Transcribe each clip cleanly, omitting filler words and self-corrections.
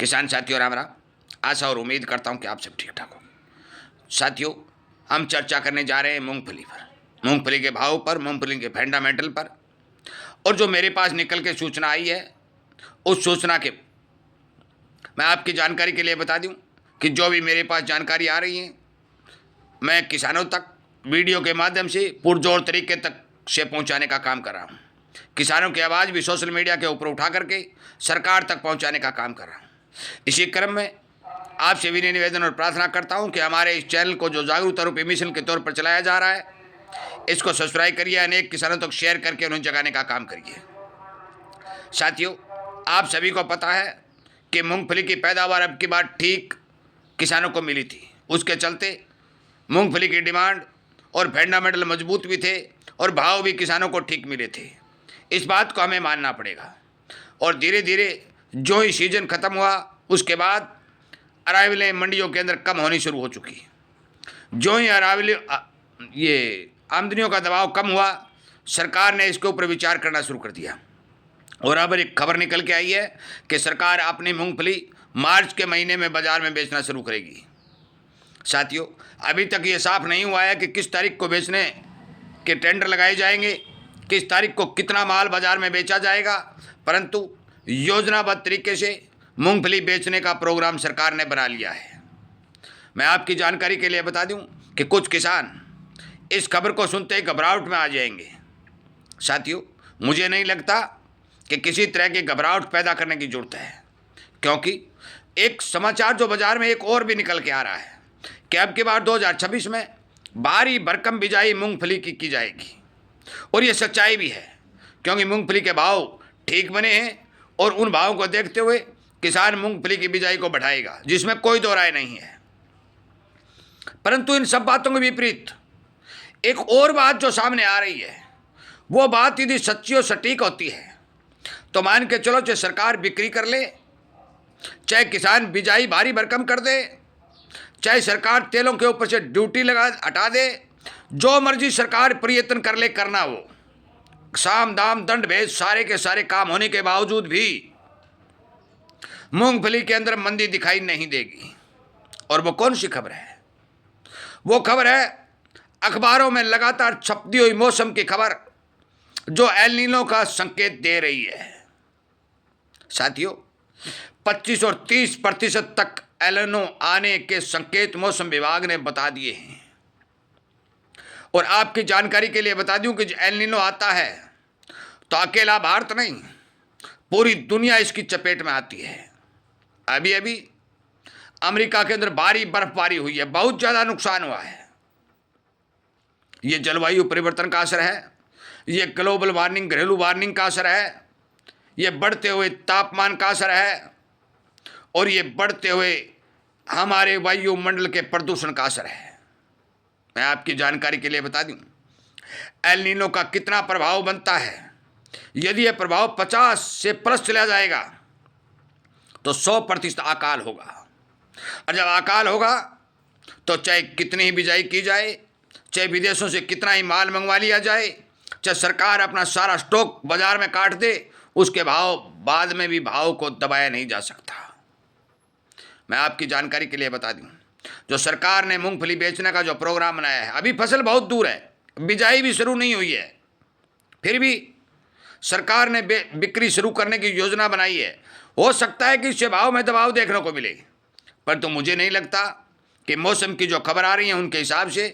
किसान साथियों राम राम। आशा और उम्मीद करता हूं कि आप सब ठीक ठाक हो। साथियों, हम चर्चा करने जा रहे हैं मूंगफली पर, मूंगफली के भाव पर, मूंगफली के फंडामेंटल पर। और जो मेरे पास निकल के सूचना आई है, उस सूचना के मैं आपकी जानकारी के लिए बता दूं कि जो भी मेरे पास जानकारी आ रही है, मैं किसानों तक वीडियो के माध्यम से पुरजोर तरीके तक से पहुंचाने का काम कर रहा हूं। किसानों की आवाज़ भी सोशल मीडिया के ऊपर उठा करके सरकार तक पहुंचाने का काम कर रहा हूं। इसी क्रम में आपसे विनय निवेदन और प्रार्थना करता हूं कि हमारे इस चैनल को जो जागरूकता रूपी मिशन के तौर पर चलाया जा रहा है, इसको सब्सक्राइब करिए, अनेक किसानों तक शेयर करके उन्हें जगाने का काम करिए। साथियों, आप सभी को पता है कि मूंगफली की पैदावार अब की बार ठीक किसानों को मिली थी। उसके चलते मूंगफली की डिमांड और फंडामेंटल मजबूत भी थे और भाव भी किसानों को ठीक मिले थे। इस बात को हमें मानना पड़ेगा। और धीरे धीरे जो ही सीजन ख़त्म हुआ, उसके बाद अरावलें मंडियों के अंदर कम होनी शुरू हो चुकी। जो ही ये आमदनियों का दबाव कम हुआ, सरकार ने इसके ऊपर विचार करना शुरू कर दिया। और अब एक खबर निकल के आई है कि सरकार अपनी मूंगफली मार्च के महीने में बाजार में बेचना शुरू करेगी। साथियों, अभी तक ये साफ नहीं हुआ है कि किस तारीख को बेचने के टेंडर लगाए जाएंगे, किस तारीख को कितना माल बाजार में बेचा जाएगा, परंतु योजनाबद्ध तरीके से मूंगफली बेचने का प्रोग्राम सरकार ने बना लिया है। मैं आपकी जानकारी के लिए बता दूं कि कुछ किसान इस खबर को सुनते ही घबराहट में आ जाएंगे। साथियों, मुझे नहीं लगता कि किसी तरह की घबराहट पैदा करने की जरूरत है, क्योंकि एक समाचार जो बाजार में एक और भी निकल के आ रहा है कि अब की बार 2026 में भारी भरकम बिजाई मूंगफली की जाएगी। और ये सच्चाई भी है, क्योंकि मूंगफली के भाव ठीक बने हैं और उन भावों को देखते हुए किसान मूंगफली की बिजाई को बढ़ाएगा, जिसमें कोई दो राय नहीं है। परंतु इन सब बातों के विपरीत एक और बात जो सामने आ रही है, वो बात यदि सच्ची और सटीक होती है तो मान के चलो, चाहे सरकार बिक्री कर ले, चाहे किसान बिजाई भारी भरकम कर दे, चाहे सरकार तेलों के ऊपर से ड्यूटी हटा दे, जो मर्जी सरकार प्रयत्न कर ले, करना वो साम दाम दंड भेद सारे के सारे काम होने के बावजूद भी मूंगफली के अंदर मंदी दिखाई नहीं देगी। और वो कौन सी खबर है? वो खबर है अखबारों में लगातार छपती हुई मौसम की खबर, जो एल नीनो का संकेत दे रही है। साथियों, 25 और 30% तक एल नीनो आने के संकेत मौसम विभाग ने बता दिए हैं। और आपकी जानकारी के लिए बता दूं कि एल नीनो आता है तो अकेला भारत नहीं, पूरी दुनिया इसकी चपेट में आती है। अभी अभी अमेरिका के अंदर भारी बर्फबारी हुई है, बहुत ज़्यादा नुकसान हुआ है। ये जलवायु परिवर्तन का असर है, ये ग्लोबल वार्मिंग, घरेलू वार्मिंग का असर है, ये बढ़ते हुए तापमान का असर है, और ये बढ़ते हुए हमारे वायुमंडल के प्रदूषण का असर है। मैं आपकी जानकारी के लिए बता दूं, एल नीनो का कितना प्रभाव बनता है। यदि यह प्रभाव 50 से प्लस चला जाएगा तो 100% अकाल होगा। और जब अकाल होगा तो चाहे कितनी ही बिजाई की जाए, चाहे विदेशों से कितना ही माल मंगवा लिया जाए, चाहे सरकार अपना सारा स्टॉक बाजार में काट दे, उसके भाव बाद में भी भाव को दबाया नहीं जा सकता। मैं आपकी जानकारी के लिए बता दूं, जो सरकार ने मूंगफली बेचने का जो प्रोग्राम बनाया है, अभी फसल बहुत दूर है, बिजाई भी शुरू नहीं हुई है, फिर भी सरकार ने बिक्री शुरू करने की योजना बनाई है। हो सकता है कि इससे भाव में दबाव देखने को मिले, पर तो मुझे नहीं लगता कि मौसम की जो खबर आ रही है उनके हिसाब से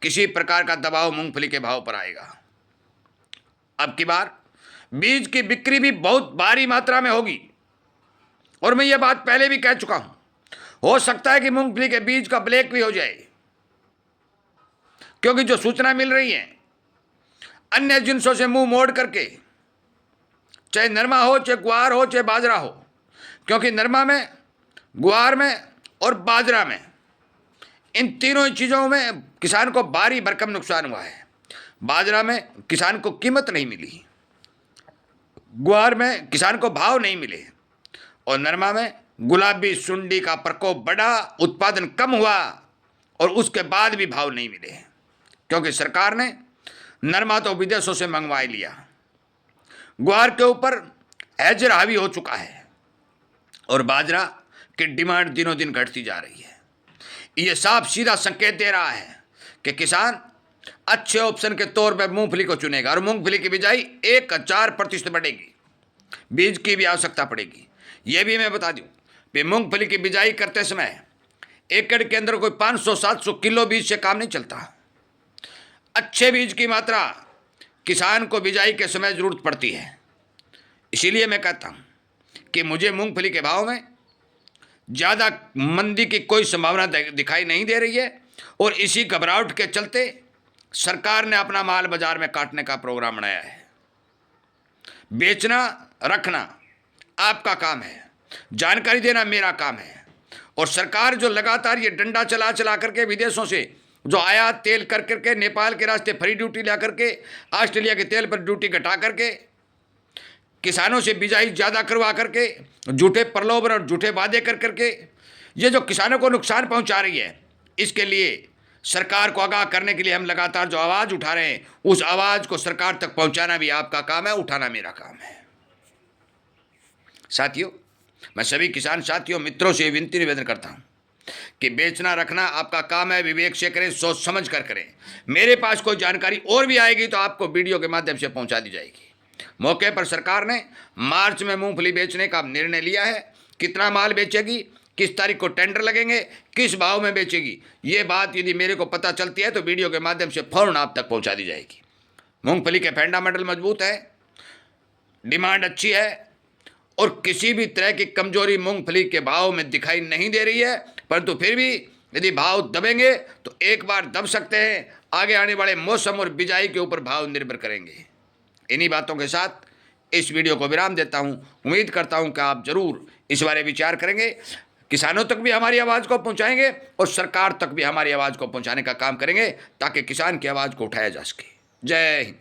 किसी प्रकार का दबाव मूंगफली के भाव पर आएगा। अब की बार बीज की बिक्री भी बहुत भारी मात्रा में होगी, और मैं ये बात पहले भी कह चुका हूं। हो सकता है कि मूंगफली के बीज का ब्लैक भी हो जाए, क्योंकि जो सूचना मिल रही है अन्य जिनसों से मुंह मोड़ करके, चाहे नरमा हो, चाहे ग्वार हो, चाहे बाजरा हो, क्योंकि नरमा में, ग्वार में और बाजरा में, इन तीनों चीज़ों में किसान को भारी भरकम नुकसान हुआ है। बाजरा में किसान को कीमत नहीं मिली, ग्वार में किसान को भाव नहीं मिले, और नरमा में गुलाबी सुंडी का प्रकोप बढ़ा, उत्पादन कम हुआ, और उसके बाद भी भाव नहीं मिले, क्योंकि सरकार ने नरमा तो विदेशों से मंगवा लिया। ग्वार के ऊपर हैजर हावी हो चुका है, और बाजरा कि डिमांड दिनों दिन घटती जा रही है। ये साफ सीधा संकेत दे रहा है कि किसान अच्छे ऑप्शन के तौर पर मूंगफली को चुनेगा और मूंगफली की बिजाई 1000% बढ़ेगी। बीज की भी आवश्यकता पड़ेगी। यह भी मैं बता दूं कि मूंगफली की बिजाई करते समय एकड़ के अंदर कोई 500-700 किलो बीज से काम नहीं चलता। अच्छे बीज की मात्रा किसान को बिजाई के समय जरूरत पड़ती है। इसीलिए मैं कहता हूं कि मुझे मूंगफली के भाव में ज़्यादा मंदी की कोई संभावना दिखाई नहीं दे रही है और इसी घबराहट के चलते सरकार ने अपना माल बाजार में काटने का प्रोग्राम बनाया है। बेचना रखना आपका काम है, जानकारी देना मेरा काम है। और सरकार जो लगातार ये डंडा चला चला करके विदेशों से जो आयात तेल कर करके नेपाल के रास्ते फ्री ड्यूटी ला करके ऑस्ट्रेलिया के तेल पर ड्यूटी घटा करके किसानों से बिजाई ज़्यादा करवा करके झूठे प्रलोभन और झूठे वादे कर करके ये जो किसानों को नुकसान पहुंचा रही है, इसके लिए सरकार को आगाह करने के लिए हम लगातार जो आवाज़ उठा रहे हैं, उस आवाज़ को सरकार तक पहुंचाना भी आपका काम है, उठाना मेरा काम है। साथियों, मैं सभी किसान साथियों मित्रों से विनती निवेदन करता हूं कि बेचना रखना आपका काम है, विवेक से करें, सोच समझ कर करें। मेरे पास कोई जानकारी और भी आएगी तो आपको वीडियो के माध्यम से पहुंचा दी जाएगी। मौके पर सरकार ने मार्च में मूंगफली बेचने का निर्णय लिया है। कितना माल बेचेगी, किस तारीख को टेंडर लगेंगे, किस भाव में बेचेगी, ये बात यदि मेरे को पता चलती है तो वीडियो के माध्यम से फौरन आप तक पहुंचा दी जाएगी। मूंगफली के फंडामेंटल मजबूत है, डिमांड अच्छी है और किसी भी तरह की कमजोरी मूंगफली के भाव में दिखाई नहीं दे रही है। परंतु फिर भी यदि भाव दबेंगे तो एक बार दब सकते हैं, आगे आने वाले मौसम और बिजाई के ऊपर भाव निर्भर करेंगे। इन्हीं बातों के साथ इस वीडियो को विराम देता हूं। उम्मीद करता हूं कि आप जरूर इस बारे विचार करेंगे, किसानों तक भी हमारी आवाज़ को पहुंचाएंगे और सरकार तक भी हमारी आवाज़ को पहुंचाने का काम करेंगे ताकि किसान की आवाज़ को उठाया जा सके। जय हिंद।